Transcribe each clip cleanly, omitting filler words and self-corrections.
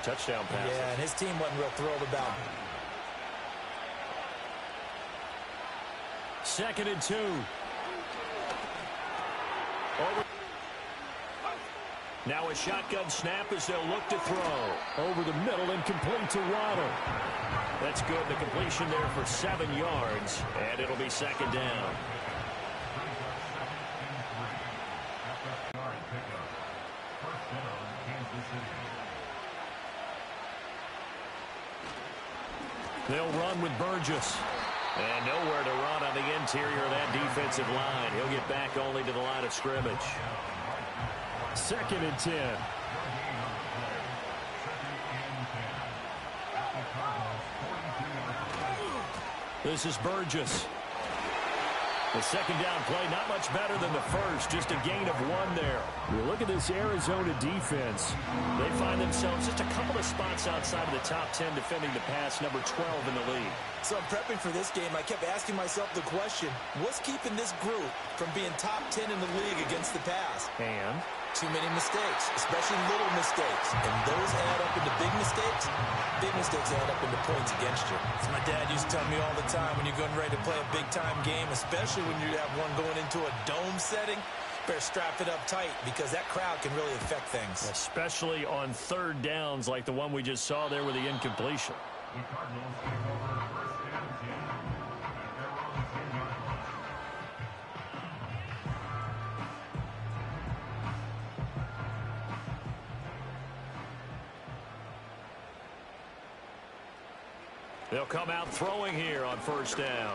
touchdown passes. Yeah, and his team wasn't real thrilled about it. 2nd and 2. Now a shotgun snap as they'll look to throw. Over the middle and complete to Waddle. That's good. The completion there for 7 yards, and it'll be 2nd down. They'll run with Burgess. And nowhere to run on the interior of that defensive line. He'll get back only to the line of scrimmage. 2nd and 10. This is Burgess. The 2nd down play, not much better than the first, just a gain of 1 there. You look at this Arizona defense. They find themselves just a couple of spots outside of the top 10 defending the pass, number 12 in the league. So I'm prepping for this game. I kept asking myself the question, what's keeping this group from being top 10 in the league against the pass? And too many mistakes, especially little mistakes. And those add up into big mistakes. Big mistakes add up into points against you. As my dad used to tell me all the time, when you're getting ready to play a big-time game, especially when you have one going into a dome setting, better strap it up tight because that crowd can really affect things. Especially on 3rd downs like the one we just saw there with the incompletion. They'll come out throwing here on 1st down.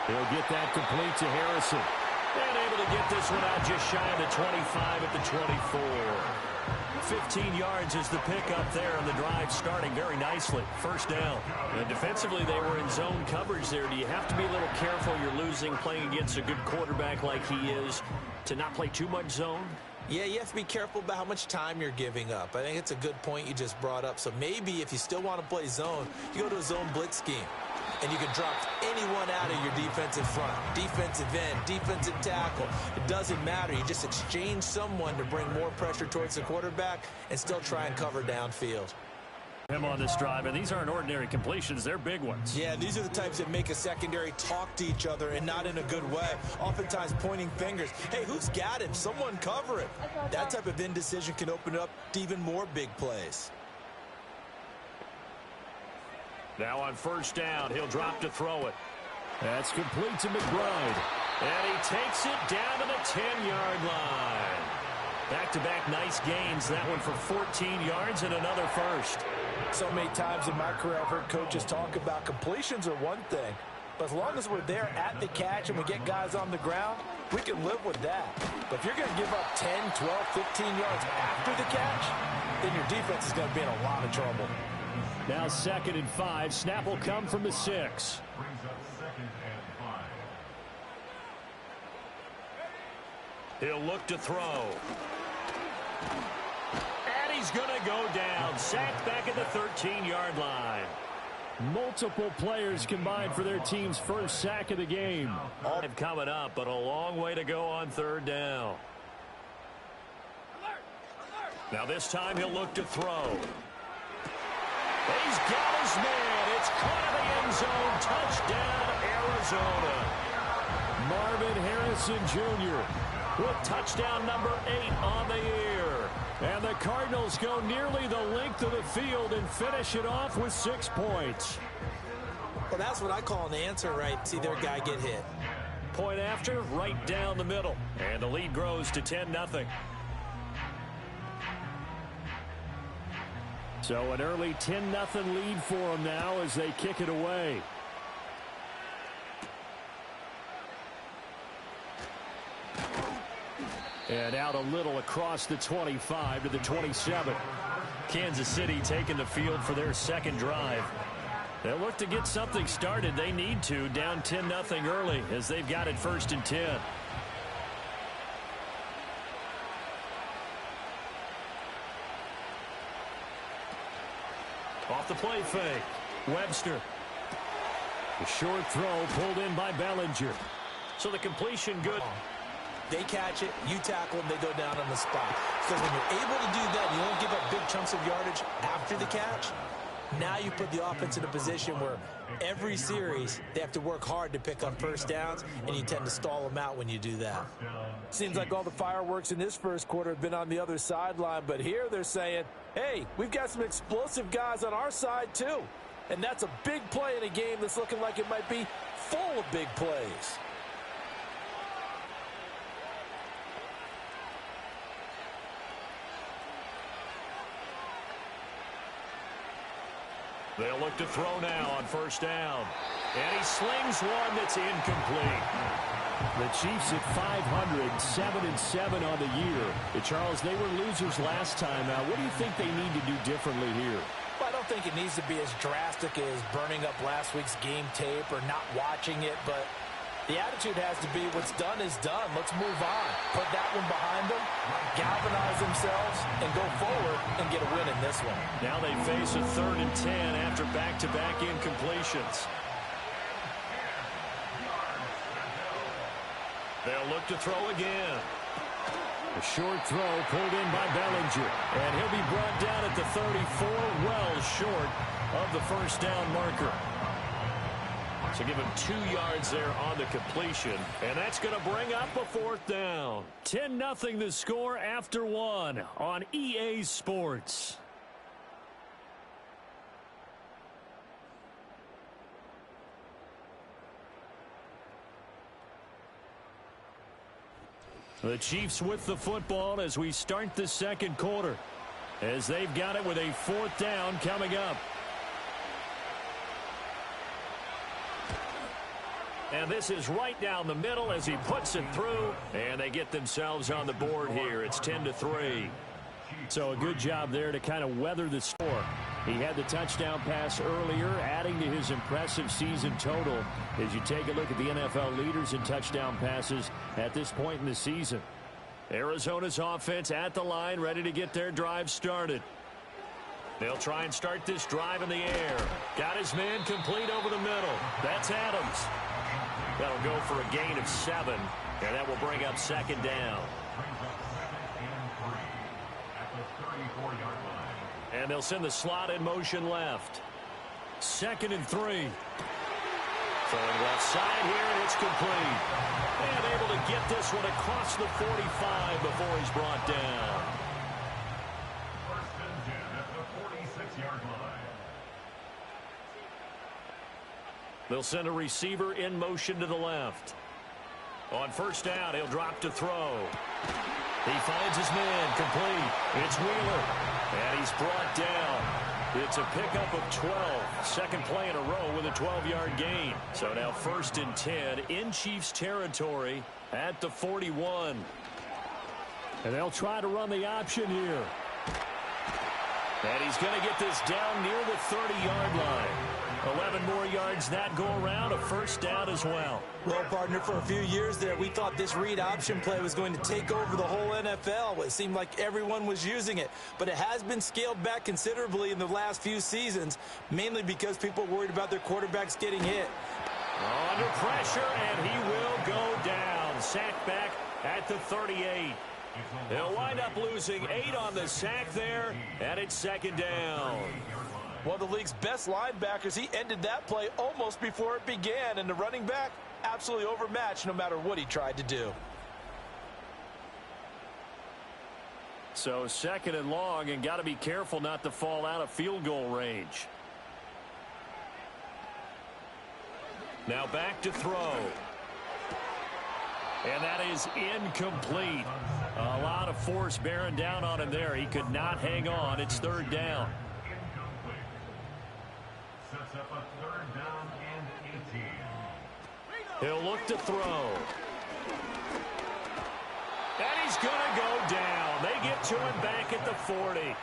He'll get that complete to Harrison. And able to get this one out just shy of the 25 at the 24. 15 yards is the pickup there, and the drive starting very nicely. 1st down. And defensively, they were in zone coverage there. Do you have to be a little careful? You're losing, playing against a good quarterback like he is, to not play too much zone? Yeah, you have to be careful about how much time you're giving up. I think it's a good point you just brought up. So maybe if you still want to play zone, you go to a zone blitz scheme. And you can drop anyone out of your defensive front. Defensive end, defensive tackle. It doesn't matter. You just exchange someone to bring more pressure towards the quarterback and still try and cover downfield. Him on this drive, and these aren't ordinary completions. They're big ones. Yeah, these are the types that make a secondary talk to each other and not in a good way. Oftentimes pointing fingers. Hey, who's got him? Someone cover him. That type of indecision can open up to even more big plays. Now on 1st down, he'll drop to throw it. That's complete to McBride. And he takes it down to the 10-yard line. Back-to-back nice gains. That one for 14 yards and another first. So many times in my career I've heard coaches talk about completions are one thing. But as long as we're there at the catch and we get guys on the ground, we can live with that. But if you're going to give up 10, 12, 15 yards after the catch, then your defense is going to be in a lot of trouble. Now 2nd and 5. Snap will come from the 6. He'll look to throw. And he's going to go down. Sacked back at the 13-yard line. Multiple players combined for their team's first sack of the game. All coming up, but a long way to go on 3rd down. Now this time he'll look to throw. He's got his man. It's caught in the end zone. Touchdown, Arizona. Marvin Harrison Jr. with touchdown number 8 on the year. And the Cardinals go nearly the length of the field and finish it off with 6 points. Well, that's what I call an answer, right? See their guy get hit. Point after, right down the middle. And the lead grows to 10-0. So an early 10-0 lead for them now as they kick it away. And out a little across the 25 to the 27. Kansas City taking the field for their 2nd drive. They'll look to get something started. They need to, down 10-0 early as they've got it 1st and 10. Off the play fake. Webster. The short throw pulled in by Bellinger. So the completion good. They catch it, you tackle them, they go down on the spot. Because when you're able to do that, you don't give up big chunks of yardage after the catch, now you put the offense in a position where every series they have to work hard to pick up first downs, and you tend to stall them out when you do that. Seems like all the fireworks in this first quarter have been on the other sideline, but here they're saying, hey, we've got some explosive guys on our side too. And that's a big play in a game that's looking like it might be full of big plays. They'll look to throw now on first down. And he slings one that's incomplete. The Chiefs at 500, 7-7 on the year. Charles, they were losers last time. Now, what do you think they need to do differently here? Well, I don't think it needs to be as drastic as burning up last week's game tape or not watching it, but the attitude has to be what's done is done. Let's move on. Put that one behind them, galvanize themselves, and go forward and get a win in this one. Now they face a 3rd and 10 after back-to-back incompletions. They'll look to throw again. A short throw pulled in by Bellinger. And he'll be brought down at the 34, well short of the first down marker. So give him 2 yards there on the completion. And that's going to bring up a 4th down. 10-0 the score after 1 on EA Sports. The Chiefs with the football as we start the second quarter, as they've got it with a 4th down coming up. And this is right down the middle as he puts it through, and they get themselves on the board here. It's 10-3. So a good job there to kind of weather the storm. He had the touchdown pass earlier, adding to his impressive season total as you take a look at the NFL leaders in touchdown passes at this point in the season. Arizona's offense at the line, ready to get their drive started. They'll try and start this drive in the air. Got his man complete over the middle. That's Adams. That'll go for a gain of 7, and that will bring up 2nd down. And they'll send the slot in motion left. 2nd and 3. Throwing left side here, and it's complete. And able to get this one across the 45 before he's brought down. 1st and 10 at the 46-yard line. They'll send a receiver in motion to the left. On first down, he'll drop to throw. He finds his man complete. It's Wheeler. And he's brought down. It's a pickup of 12. 2nd play in a row with a 12-yard gain. So now 1st and 10 in Chiefs territory at the 41. And they'll try to run the option here. And he's going to get this down near the 30-yard line. 11 more yards that go around, a 1st down as well. Well, partner, for a few years there, we thought this read option play was going to take over the whole NFL. It seemed like everyone was using it, but it has been scaled back considerably in the last few seasons, mainly because people are worried about their quarterbacks getting hit. Under pressure, and he will go down. Sacked back at the 38. They'll wind up losing 8 on the sack there, and it's 2nd down. One of the league's best linebackers, he ended that play almost before it began, and the running back absolutely overmatched no matter what he tried to do. So 2nd and long, and got to be careful not to fall out of field goal range. Now back to throw. And that is incomplete. A lot of force bearing down on him there. He could not hang on. It's 3rd down. Sets up a 3rd down and 18. He'll look to throw. And he's going to go down. They get to him back at the 40.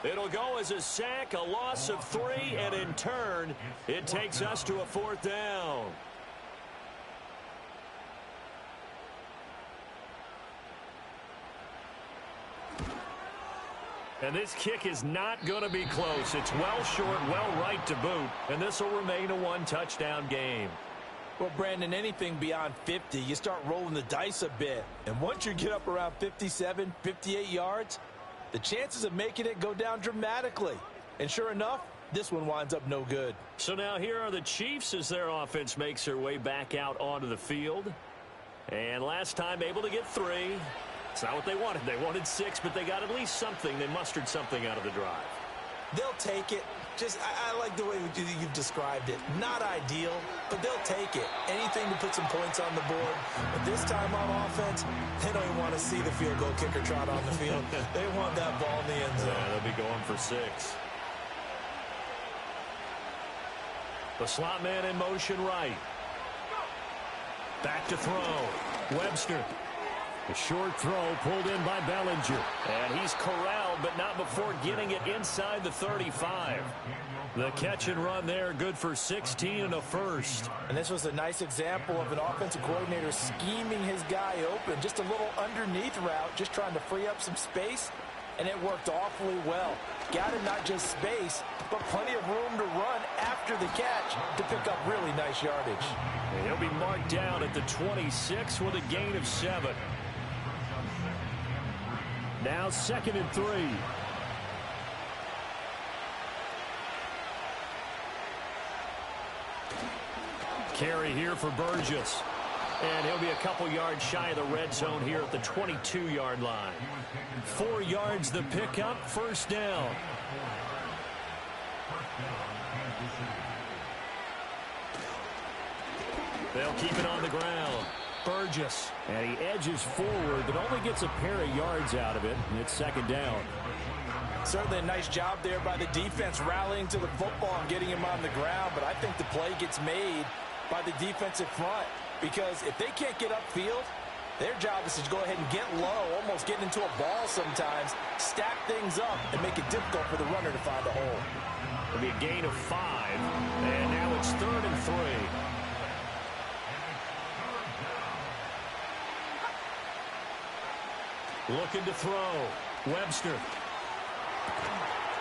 It'll go as a sack, a loss of 3, and in turn, it takes us to a 4th down. And this kick is not going to be close. It's well short, well right to boot, and this will remain a 1-touchdown game. Well, Brandon, anything beyond 50, you start rolling the dice a bit. And once you get up around 57, 58 yards, the chances of making it go down dramatically. And sure enough, this one winds up no good. So now here are the Chiefs as their offense makes their way back out onto the field. And last time able to get 3. It's not what they wanted. They wanted 6, but they got at least something. They mustered something out of the drive. They'll take it. I like the way you've described it. Not ideal, but they'll take it. Anything to put some points on the board. But this time on offense, they don't even want to see the field goal kicker trot on the field. They want that ball in the end zone. Yeah, they'll be going for 6. The slot man in motion right. Back to throw. Webster. A short throw pulled in by Bellinger. And he's corralled, but not before getting it inside the 35. The catch and run there, good for 16 and a first. And this was a nice example of an offensive coordinator scheming his guy open. Just a little underneath route, just trying to free up some space. And it worked awfully well. Got him not just space, but plenty of room to run after the catch to pick up really nice yardage. And he'll be marked down at the 26 with a gain of 7. Now 2nd and 3. Carry here for Burgess. And he'll be a couple yards shy of the red zone here at the 22-yard line. 4 yards the pickup, first down. They'll keep it on the ground. Burgess. And he edges forward, but only gets a pair of yards out of it. And it's 2nd down. Certainly a nice job there by the defense rallying to the football and getting him on the ground. But I think the play gets made by the defensive front. Because if they can't get upfield, their job is to go ahead and get low, almost get into a ball sometimes, stack things up, and make it difficult for the runner to find a hole. It'll be a gain of 5. And now it's 3rd and 3. Looking to throw. Webster.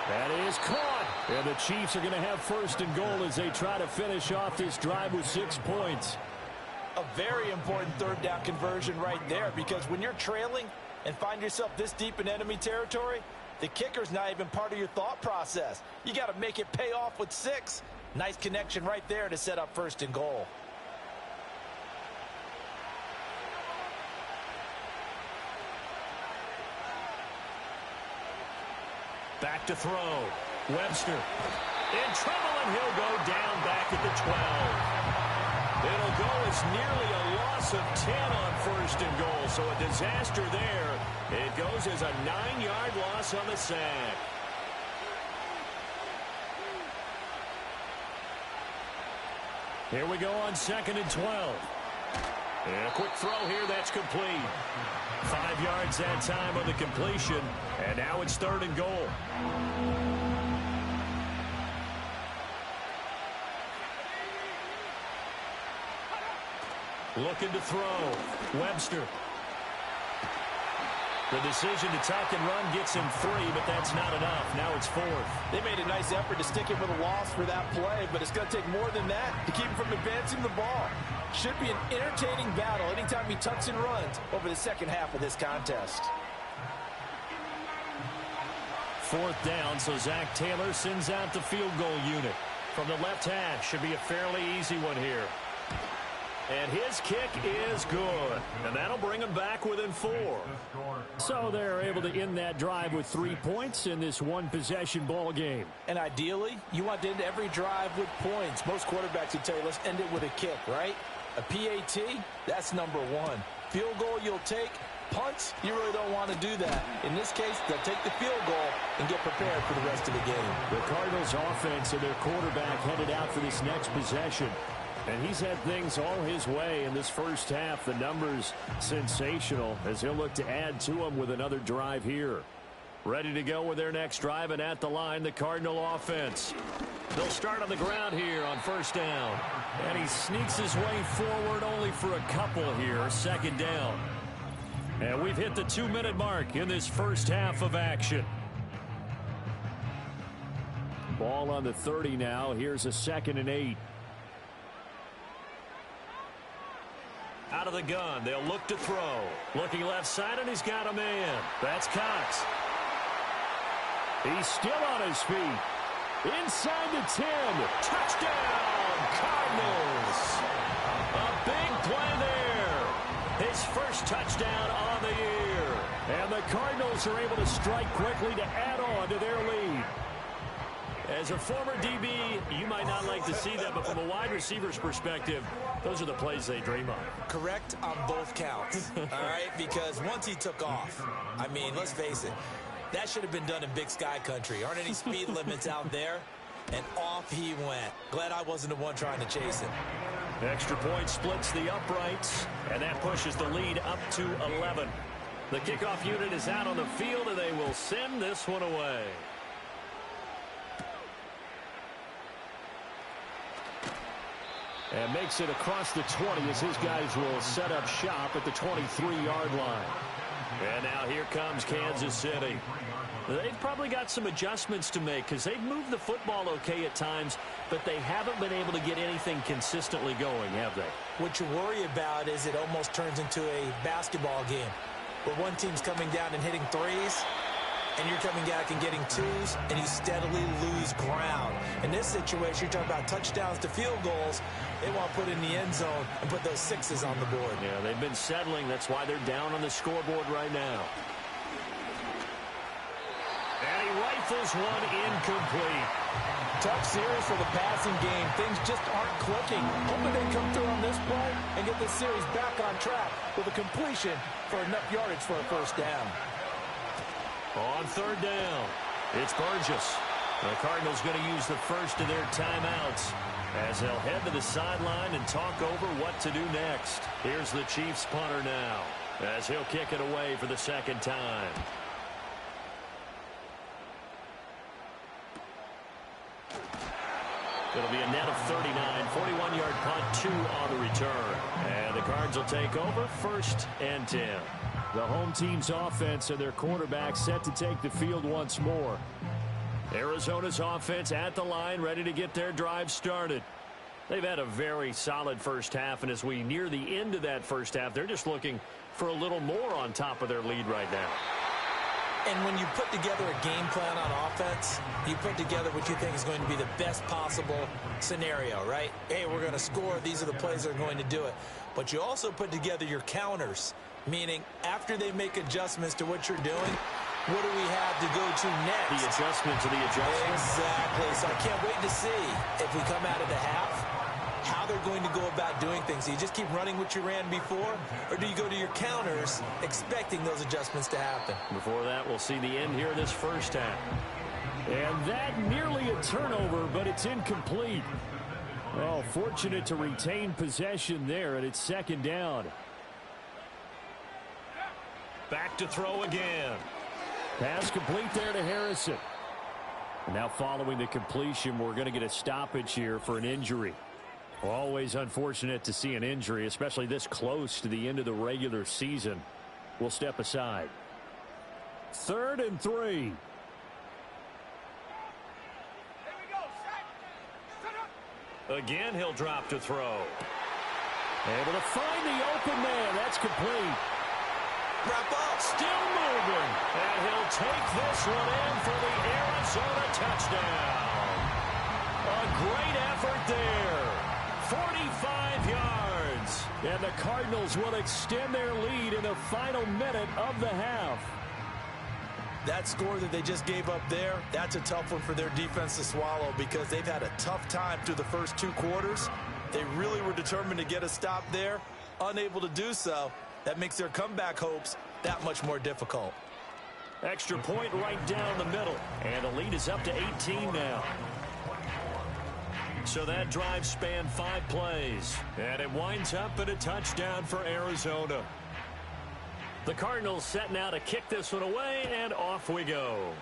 That is caught. And the Chiefs are going to have 1st and goal as they try to finish off this drive with 6 points. A very important 3rd down conversion right there, because when you're trailing and find yourself this deep in enemy territory, the kicker's not even part of your thought process. You got to make it pay off with 6. Nice connection right there to set up 1st and goal. Back to throw. Webster in trouble, and he'll go down back at the 12. It'll go as nearly a loss of 10 on 1st and goal, so a disaster there. It goes as a 9-yard loss on the sack. Here we go on 2nd and 12. And a quick throw here, that's complete. 5 yards that time on the completion, and now it's 3rd and goal. Looking to throw. Webster. The decision to tuck and run gets him 3, but that's not enough. Now it's 4th. They made a nice effort to stick him with a loss for that play, but it's going to take more than that to keep him from advancing the ball. Should be an entertaining battle anytime he tucks and runs over the second half of this contest. 4th down, so Zach Taylor sends out the field goal unit. From the left hash, should be a fairly easy one here. And his kick is good. And that'll bring him back within 4. So they're able to end that drive with 3 points in this one-possession ball game. And ideally, you want to end every drive with points. Most quarterbacks would tell you, let's end it with a kick, right? A PAT, that's number 1. Field goal you'll take. Punts, you really don't want to do that. In this case, they'll take the field goal and get prepared for the rest of the game. The Cardinals offense and their quarterback headed out for this next possession. And he's had things all his way in this first half. The numbers sensational as he'll look to add to them with another drive here. Ready to go with their next drive, and at the line, the Cardinal offense. They'll start on the ground here on 1st down. And he sneaks his way forward only for a couple here. 2nd down. And we've hit the 2-minute mark in this first half of action. Ball on the 30 now. Here's a 2nd and 8. Out of the gun, they'll look to throw. Looking left side, and he's got a man. That's Cox. He's still on his feet. Inside the 10. Touchdown, Cardinals. A big play there. His first touchdown on the year. And the Cardinals are able to strike quickly to add on to their lead. As a former DB, you might not like to see that, but from a wide receiver's perspective, those are the plays they dream of. Correct on both counts, all right? Because once he took off, I mean, let's face it, that should have been done in Big Sky country. Aren't any speed limits out there? And off he went. Glad I wasn't the one trying to chase him. Extra point splits the uprights, and that pushes the lead up to 11. The kickoff unit is out on the field, and they will send this one away. And makes it across the 20 as his guys will set up shop at the 23-yard line. And now here comes Kansas City. They've probably got some adjustments to make because they've moved the football okay at times, but they haven't been able to get anything consistently going, have they? What you worry about is it almost turns into a basketball game where one team's coming down and hitting threes, and you're coming back and getting twos, and you steadily lose ground. In this situation, you're talking about touchdowns to field goals. They want to put in the end zone and put those sixes on the board. Yeah, they've been settling. That's why they're down on the scoreboard right now. And he rifles one incomplete. Tough series for the passing game. Things just aren't clicking. Hoping they come through on this play and get this series back on track with a completion for enough yardage for a first down. On third down, it's Burgess. The Cardinals going to use the first of their timeouts as they'll head to the sideline and talk over what to do next. Here's the Chiefs punter now as he'll kick it away for the second time. It'll be a net of 39, 41-yard punt, 2 on the return. And the Cards will take over, 1st and 10. The home team's offense and their quarterback set to take the field once more. Arizona's offense at the line, ready to get their drive started. They've had a very solid first half, and as we near the end of that first half, they're just looking for a little more on top of their lead right now. And when you put together a game plan on offense, you put together what you think is going to be the best possible scenario, right? Hey, we're going to score. These are the plays that are going to do it. But you also put together your counters, meaning after they make adjustments to what you're doing, what do we have to go to next? The adjustment to the adjustment. Exactly. So I can't wait to see if we come out of the half, how they're going to go about doing things. Do you just keep running what you ran before, or do you go to your counters expecting those adjustments to happen? Before that, we'll see the end here of this first half. And that nearly a turnover, but it's incomplete. Oh, fortunate to retain possession there, and it's second down. Back to throw again. Pass complete there to Harrison. Now following the completion, we're going to get a stoppage here for an injury. Always unfortunate to see an injury, especially this close to the end of the regular season. We'll step aside. 3rd and 3. Again, he'll drop to throw. Able to find the open man. That's complete. Wrap up. Still moving. And he'll take this one in for the Arizona touchdown. A great effort there. 45 yards. And the Cardinals will extend their lead in the final minute of the half. That score that they just gave up there, that's a tough one for their defense to swallow because they've had a tough time through the first 2 quarters. They really were determined to get a stop there, unable to do so. That makes their comeback hopes that much more difficult. Extra point right down the middle. And the lead is up to 18 now. So that drive spanned 5 plays. And it winds up at a touchdown for Arizona. The Cardinals set now to kick this one away, and off we go.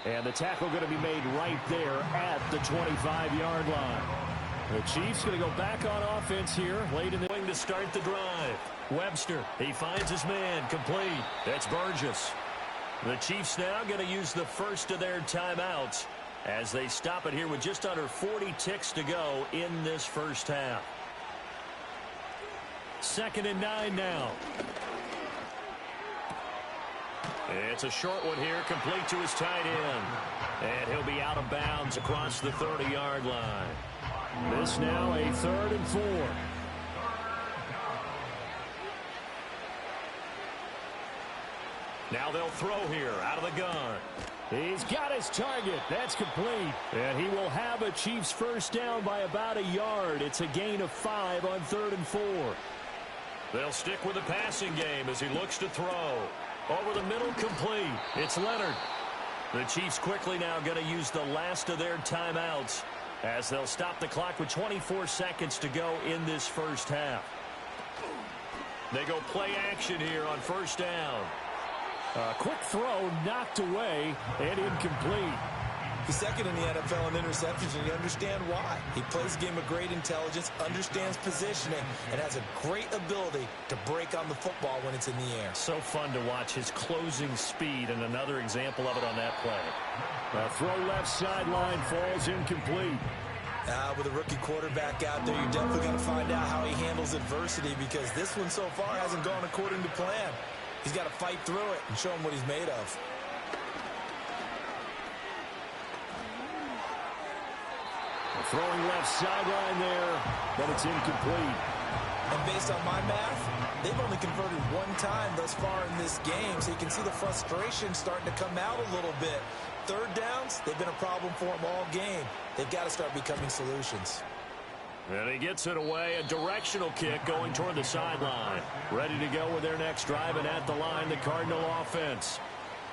And the tackle going to be made right there at the 25-yard line. The Chiefs going to go back on offense here late in the inning to start the drive. Webster, he finds his man, complete. That's Burgess. The Chiefs now going to use the first of their timeouts as they stop it here with just under 40 ticks to go in this first half. 2nd and 9 now. It's a short one here, complete to his tight end. And he'll be out of bounds across the 30-yard line. This now a 3rd and 4. Now they'll throw here out of the gun. He's got his target. That's complete. And he will have a Chiefs first down by about a yard. It's a gain of 5 on 3rd and 4. They'll stick with the passing game as he looks to throw. Over the middle, complete. It's Leonard. The Chiefs quickly now going to use the last of their timeouts as they'll stop the clock with 24 seconds to go in this first half. They go play action here on first down. A quick throw knocked away and incomplete. He's second in the NFL in interceptions, and you understand why. He plays a game of great intelligence, understands positioning, and has a great ability to break on the football when it's in the air. So fun to watch his closing speed, and another example of it on that play. A throw left sideline falls incomplete. With a rookie quarterback out there, you're definitely going to find out how he handles adversity, because this one so far hasn't gone according to plan. He's got to fight through it and show him what he's made of. Throwing left sideline there, but it's incomplete. And based on my math, they've only converted one time thus far in this game, so you can see the frustration starting to come out a little bit. Third downs, they've been a problem for them all game. They've got to start becoming solutions. And he gets it away, a directional kick going toward the sideline. Ready to go with their next drive, and at the line, the Cardinal offense.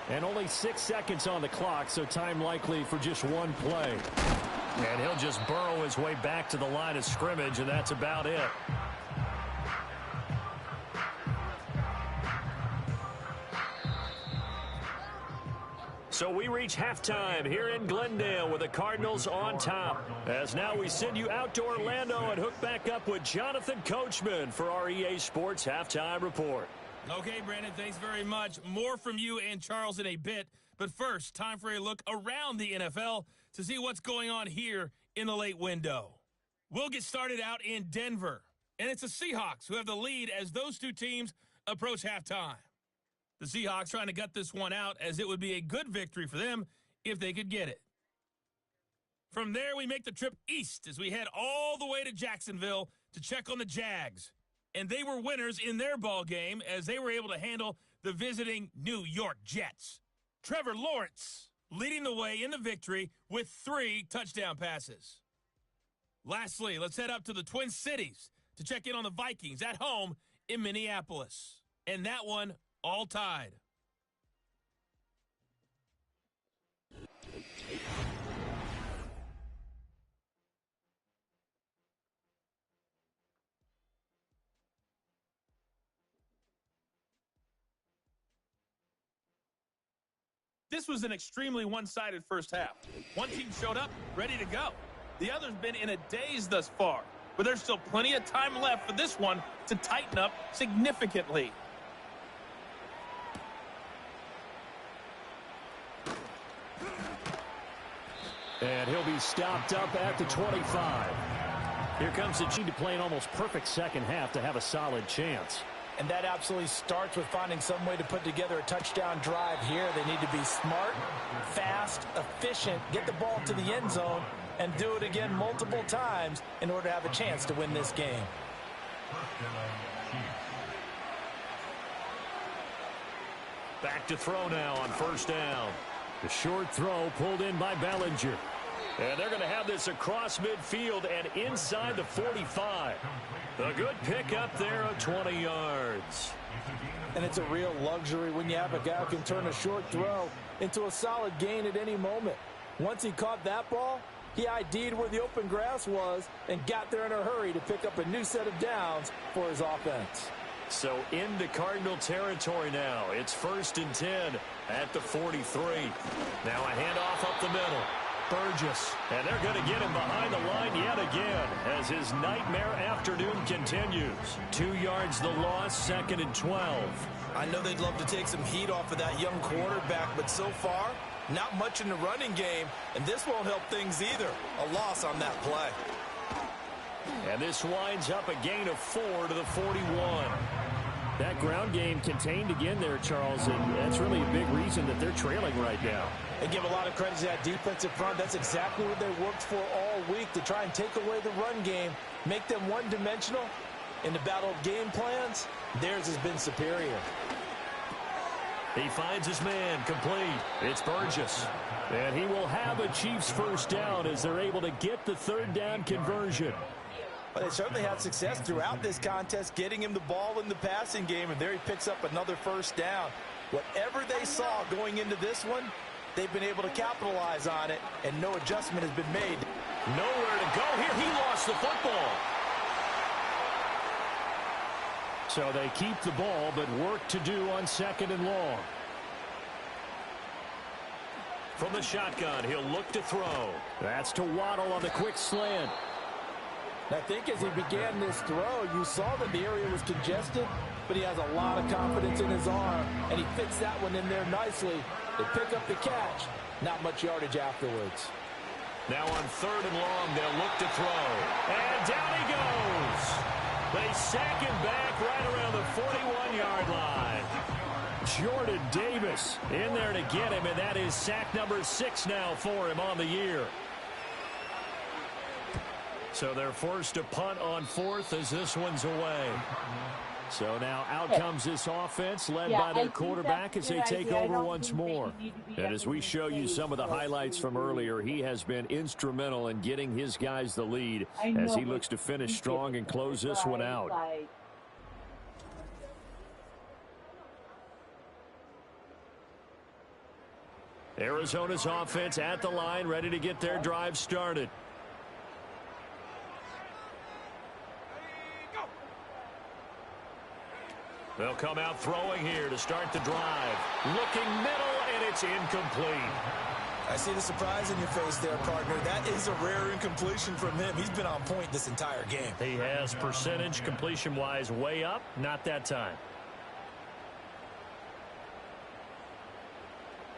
And only 6 seconds on the clock, so time likely for just one play. And he'll just burrow his way back to the line of scrimmage, and that's about it. So we reach halftime here in Glendale with the Cardinals on top. As now we send you out to Orlando and hook back up with Jonathan Coachman for our EA Sports Halftime Report. Okay, Brandon, thanks very much. More from you and Charles in a bit. But first, time for a look around the NFL to see what's going on here in the late window. We'll get started out in Denver. And it's the Seahawks who have the lead as those two teams approach halftime. The Seahawks trying to gut this one out, as it would be a good victory for them if they could get it. From there, we make the trip east as we head all the way to Jacksonville to check on the Jags. And they were winners in their ball game as they were able to handle the visiting New York Jets. Trevor Lawrence leading the way in the victory with 3 touchdown passes. Lastly, let's head up to the Twin Cities to check in on the Vikings at home in Minneapolis. And that one all tied. This was an extremely one-sided first half. One team showed up, ready to go. The other's been in a daze thus far, but there's still plenty of time left for this one to tighten up significantly. And he'll be stopped up at the 25. Here comes the team to play an almost perfect second half to have a solid chance. And that absolutely starts with finding some way to put together a touchdown drive here. They need to be smart, fast, efficient, get the ball to the end zone, and do it again multiple times in order to have a chance to win this game. Back to throw now on first down. The short throw pulled in by Bellinger. And they're going to have this across midfield and inside the 45. A good pick up there of 20 yards. And it's a real luxury when you have a guy who can turn a short throw into a solid gain at any moment. Once he caught that ball, he ID'd where the open grass was and got there in a hurry to pick up a new set of downs for his offense. So into Cardinal territory now. It's 1st and 10 at the 43. Now a handoff up the middle. Burgess. And they're going to get him behind the line yet again as his nightmare afternoon continues. 2 yards the loss, 2nd and 12. I know they'd love to take some heat off of that young quarterback, but so far, not much in the running game, and this won't help things either. A loss on that play. And this winds up a gain of 4 to the 41. That ground game contained again there, Charles, and that's really a big reason that they're trailing right now. And give a lot of credit to that defensive front. That's exactly what they worked for all week, to try and take away the run game, make them one-dimensional. In the battle of game plans, theirs has been superior. He finds his man complete. It's Burgess. And he will have a Chiefs first down as they're able to get the third down conversion. Well, they certainly had success throughout this contest, getting him the ball in the passing game, and there he picks up another first down. Whatever they saw going into this one, they've been able to capitalize on it, and no adjustment has been made. Nowhere to go here. He lost the football. So they keep the ball, but work to do on 2nd and long. From the shotgun, he'll look to throw. That's to Waddle on the quick slant. I think as he began this throw, you saw that the area was congested, but he has a lot of confidence in his arm, and he fits that one in there nicely. They pick up the catch. Not much yardage afterwards. Now on 3rd and long, they'll look to throw. And down he goes. They sack him back right around the 41-yard line. Jordan Davis in there to get him, and that is sack number 6 now for him on the year. So they're forced to punt on 4th as this one's away. So now out comes this offense led by their quarterback as they take over once more. And as we show you some of the highlights from earlier, he has been instrumental in getting his guys the lead as he looks to finish strong and close this one out. Arizona's offense at the line, ready to get their drive started. They'll come out throwing here to start the drive. Looking middle, and it's incomplete. I see the surprise in your face there, partner. That is a rare incompletion from him. He's been on point this entire game. He has percentage completion-wise way up. Not that time.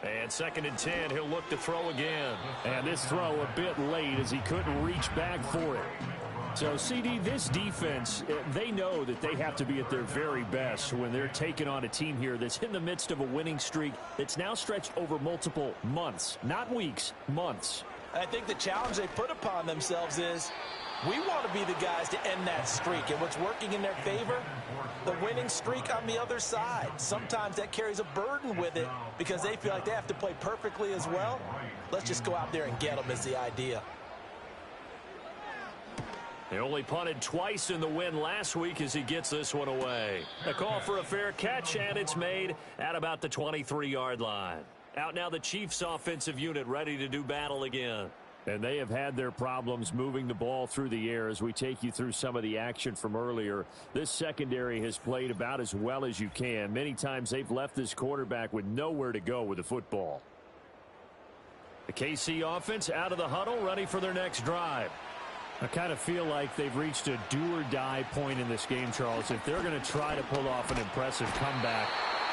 And 2nd and 10, he'll look to throw again. And this throw a bit late as he couldn't reach back for it. So, CD, this defense, they know that they have to be at their very best when they're taking on a team here that's in the midst of a winning streak that's now stretched over multiple months. Not weeks, months. I think the challenge they put upon themselves is we want to be the guys to end that streak. And what's working in their favor? The winning streak on the other side. Sometimes that carries a burden with it because they feel like they have to play perfectly as well. Let's just go out there and get them is the idea. They only punted twice in the win last week as he gets this one away. A call for a fair catch, and it's made at about the 23-yard line. Out now the Chiefs offensive unit ready to do battle again. And they have had their problems moving the ball through the air as we take you through some of the action from earlier. This secondary has played about as well as you can. Many times they've left this quarterback with nowhere to go with the football. The KC offense out of the huddle, ready for their next drive. I kind of feel like they've reached a do-or-die point in this game, Charles. If they're going to try to pull off an impressive comeback,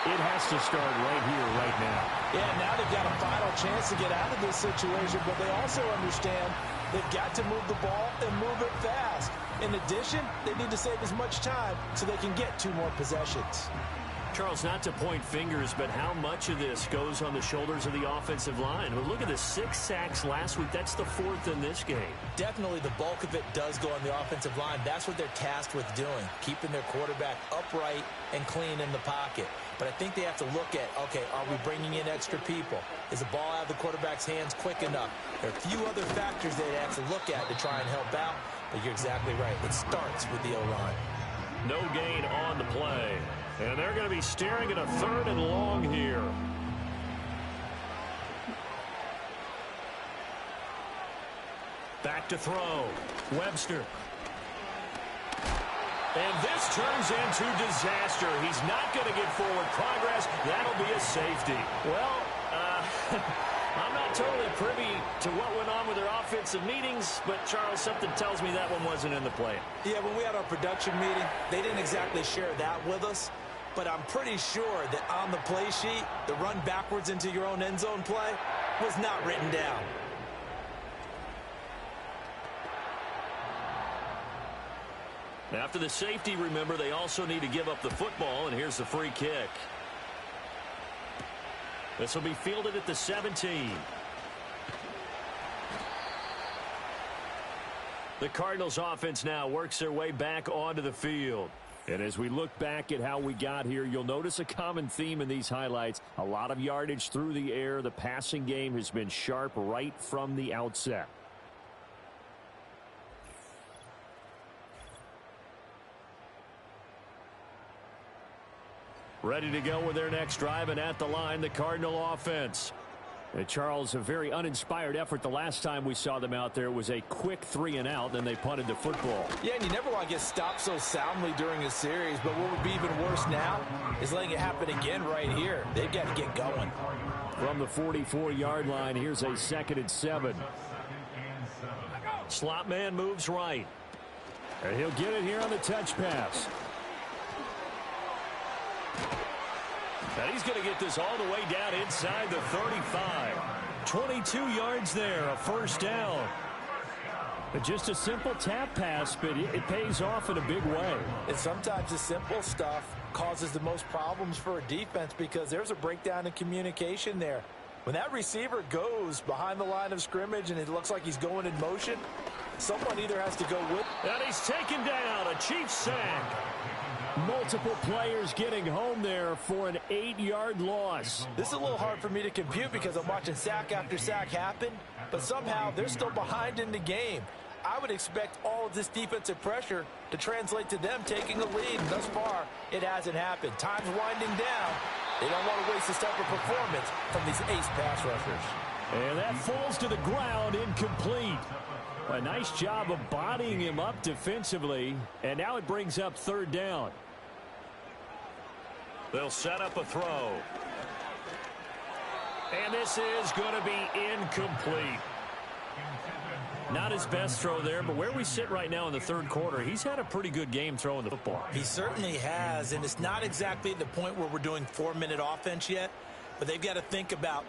it has to start right here, right now. Yeah, now they've got a final chance to get out of this situation, but they also understand they've got to move the ball and move it fast. In addition, they need to save as much time so they can get 2 more possessions. Charles, not to point fingers, but how much of this goes on the shoulders of the offensive line? Well, look at the 6 sacks last week. That's the 4th in this game. Definitely the bulk of it does go on the offensive line. That's what they're tasked with doing, keeping their quarterback upright and clean in the pocket. But I think they have to look at, okay, are we bringing in extra people? Is the ball out of the quarterback's hands quick enough? There are a few other factors they have to look at to try and help out, but you're exactly right. It starts with the O-line. No gain on the play. And they're going to be staring at a 3rd and long here. Back to throw. Webster. And this turns into disaster. He's not going to get forward progress. That'll be a safety. Well, I'm not totally privy to what went on with their offensive meetings, but, Charles, something tells me that one wasn't in the play. Yeah, when we had our production meeting, they didn't exactly share that with us. But I'm pretty sure that on the play sheet, the run backwards into your own end zone play was not written down. After the safety, remember, they also need to give up the football, and here's the free kick. This will be fielded at the 17. The Cardinals offense now works their way back onto the field. And as we look back at how we got here, you'll notice a common theme in these highlights. A lot of yardage through the air. The passing game has been sharp right from the outset. Ready to go with their next drive, and at the line, the Cardinal offense. And Charles, a very uninspired effort the last time we saw them out there. It was a quick 3-and-out, then they punted the football. Yeah, and you never want to get stopped so soundly during a series, but what would be even worse now is letting it happen again right here. They've got to get going. From the 44-yard line, here's a 2nd and 7. Slot man moves right. And he'll get it here on the touch pass. And he's going to get this all the way down inside the 35. 22 yards there, a first down. But just a simple tap pass, but it pays off in a big way. And sometimes the simple stuff causes the most problems for a defense because there's a breakdown in communication there. When that receiver goes behind the line of scrimmage and it looks like he's going in motion, someone either has to go with. And he's taken down, a Chiefs sack. Multiple players getting home there for an 8-yard loss. This is a little hard for me to compute because I'm watching sack after sack happen, but somehow they're still behind in the game. I would expect all of this defensive pressure to translate to them taking a lead. And thus far, it hasn't happened. Time's winding down. They don't want to waste this type of performance from these ace pass rushers. And that falls to the ground, incomplete. A nice job of bodying him up defensively, and now it brings up 3rd down. They'll set up a throw. And this is going to be incomplete. Not his best throw there, but where we sit right now in the 3rd quarter, he's had a pretty good game throwing the football. He certainly has, and it's not exactly the point where we're doing 4-minute offense yet, but they've got to think about